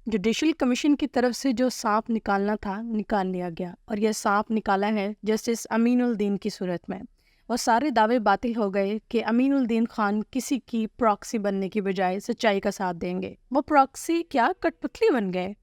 Judicial commission की तरफ से जो सांप निकालना था निकाल लिया गया, और यह सांप निकाला है जस्टिस अमीनुल-दीन की सूरत में। वो सारे दावे बातिल हो गए कि अमीनुल-दीन खान किसी की प्रॉक्सी बनने की बजाय सच्चाई का साथ देंगे। वो प्रॉक्सी क्या कठपुतली बन गए।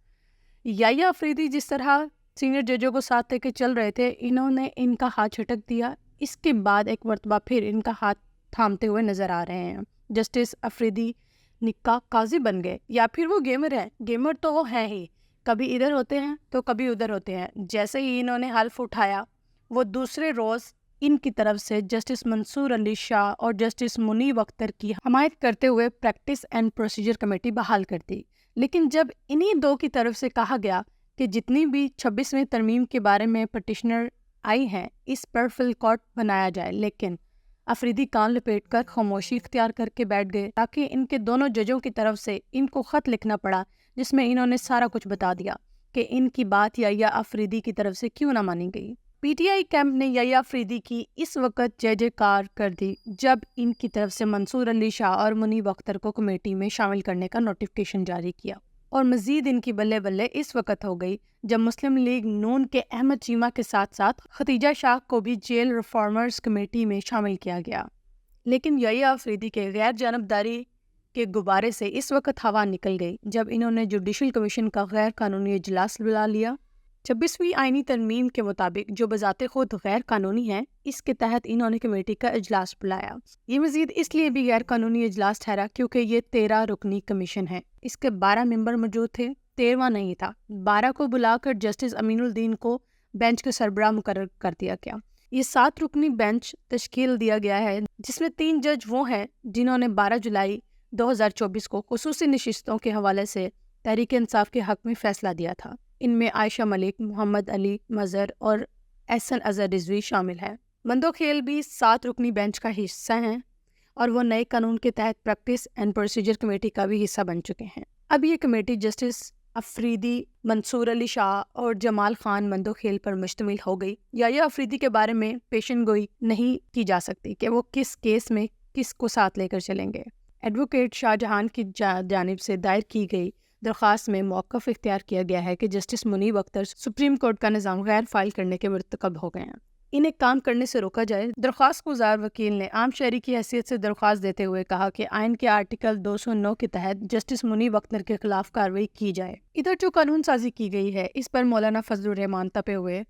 याया अफरीदी जिस तरह सीनियर जजों को साथ लेके चल रहे थे, इन्होंने इनका हाथ झटक दिया। इसके बाद एक मरतबा फिर इनका हाथ थामते हुए नजर आ रहे हैं। जस्टिस अफरीदी निक्का काजी बन गए, या फिर वो गेमर है। गेमर तो वो हैं ही, कभी इधर होते हैं तो कभी उधर होते हैं। जैसे ही इन्होंने हल्फ उठाया, वो दूसरे रोज इनकी तरफ से जस्टिस मंसूर अली शाह और जस्टिस मुनीब अख्तर की हमायत करते हुए प्रैक्टिस एंड प्रोसीजर कमेटी बहाल कर दी। लेकिन जब इन्हीं दो की तरफ से कहा गया कि जितनी भी 26वें तरमीम के बारे में पटिशनर आई हैं, इस पर फिल कोर्ट बनाया जाए, लेकिन अफरीदी कान लपेटकर खामोशी इख्तियार करके बैठ गए, ताकि इनके दोनों जजों की तरफ से इनको ख़त लिखना पड़ा जिसमें इन्होंने सारा कुछ बता दिया कि इनकी बात याया अफरीदी की तरफ से क्यों ना मानी गई। पीटीआई कैंप ने याया अफरीदी की इस वक्त जय जयकार कर दी जब इनकी तरफ से मंसूर अली शाह और मुनीब अख्तर को कमेटी में शामिल करने का नोटिफिकेशन जारी किया। और मज़ीद इनकी बल्ले बल्ले इस वक्त हो गई जब मुस्लिम लीग नून के अहमद चीमा के साथ साथ खतीजा शाह को भी जेल रिफॉर्मर्स कमेटी में शामिल किया गया। लेकिन याया अफरीदी के गैर जानबदारी के गुब्बारे से इस वक्त हवा निकल गई जब इन्होंने जुडिशल कमीशन का गैर कानूनी इजलास बुला लिया। 26वीं आईनी तरमीम के मुताबिक जो बजाते खुद गैर कानूनी है, इसके तहत इन्होंने कमेटी का इजलास बुलाया। ये मजीद इसलिए भी गैर कानूनी इजलास ठहरा क्योंकि ये 13 रुकनी कमीशन है। इसके 12 मेंबर मौजूद थे, 13वां नहीं था। 12 को बुलाकर जस्टिस अमीनुल-दीन को बेंच के सरबराह मुकर्रर कर दिया गया। ये 7 रुकनी बेंच तश्कील दिया गया है, जिसमें 3 जज वो हैं जिन्होंने 12 जुलाई 2024 को खुसूसी नशिस्तों के हवाले से तहरीक इंसाफ के हक में फैसला दिया था। इनमें आयशा मलिक, मोहम्मद अली मजहर और एहसन अजहर रिजवी शामिल है। मंदोखेल भी 7 रुकनी बेंच का हिस्सा हैं और वो नए कानून के तहत प्रैक्टिस एंड प्रोसीजर कमेटी का भी हिस्सा बन चुके हैं। अब ये कमेटी जस्टिस अफरीदी, मंसूर अली शाह और जमाल खान मंदोखेल पर मुश्तमिल हो गई। याया अफरीदी के बारे में पेशन गोई नहीं की जा सकती कि वो किस केस में किसको साथ लेकर चलेंगे। एडवोकेट शाहजहां की जानिब से दायर की गई दरख्वास्त में मौक़िफ़ इख्तियार किया गया है कि justice Munib Akhtar supreme court का निज़ाम गैर फाइल करने के मुरतकब हो गए हैं, इन्हें काम करने से रोका जाए। दरख्वास्त गुजार वकील ने आम शहरी की हैसियत से दरख्वास्त देते हुए कहा कि आइन के आर्टिकल 209 के तहत जस्टिस मुनीब अख्तर के खिलाफ कार्रवाई की जाए। इधर जो कानून साजी की गई है, इस पर मौलाना फजलुर रहमान तपे हुए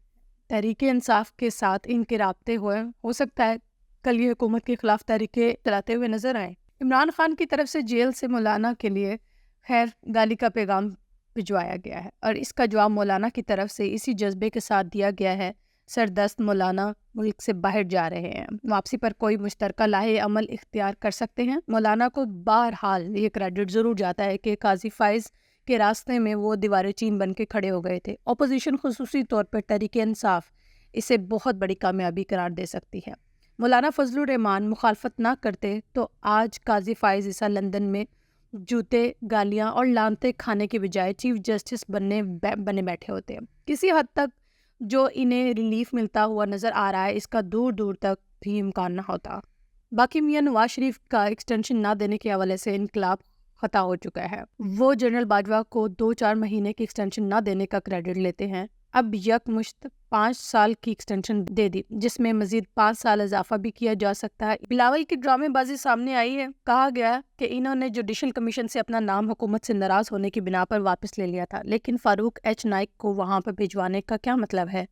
तहरीक इंसाफ के साथ इनके राब्ते हुए, हो सकता है कल ये हुकूमत के खिलाफ तहरीकें चलाते हुए नजर आए। इमरान खान की तरफ से जेल से मौलाना के लिए खैर गाली का पैगाम भिजवाया गया है और इसका जवाब मौलाना की तरफ से इसी जज्बे के साथ दिया गया है। सरदस्त मौलाना मुल्क से बाहर जा रहे हैं, वापसी पर कोई मुश्तरका लाहे अमल इख्तियार कर सकते हैं। मौलाना को बहरहाल ये क्रेडिट ज़रूर जाता है कि काजी फाइज के रास्ते में वो दीवार चीन बन के खड़े हो गए थे। अपोजिशन खुसूसी तौर पर तहरीक इंसाफ इसे बहुत बड़ी कामयाबी करार दे सकती है। मौलाना फजलुर रहमान मुखालफत ना करते तो आज काजी फाइज ईसा लंदन में जूते, गालियां और लानते खाने के बजाय चीफ जस्टिस बने बैठे होते हैं। किसी हद तक जो इन्हें रिलीफ मिलता हुआ नज़र आ रहा है, इसका दूर दूर तक भी इम्कान ना होता। बाकी मियां नवाज शरीफ का एक्सटेंशन ना देने के हवाले से इनकलाब खता हो चुका है। वो जनरल बाजवा को 2-4 महीने की एक्सटेंशन ना देने का क्रेडिट लेते हैं। अब यकमुश्त 5 साल की एक्सटेंशन दे दी, जिसमें मजीद 5 साल इजाफा भी किया जा सकता है। बिलावल की ड्रामेबाजी सामने आई है। कहा गया कि इन्होंने जुडिशल कमीशन से अपना नाम हुकूमत से नाराज होने की बिना पर वापस ले लिया था, लेकिन फारूक एच नाइक को वहां पर भिजवाने का क्या मतलब है।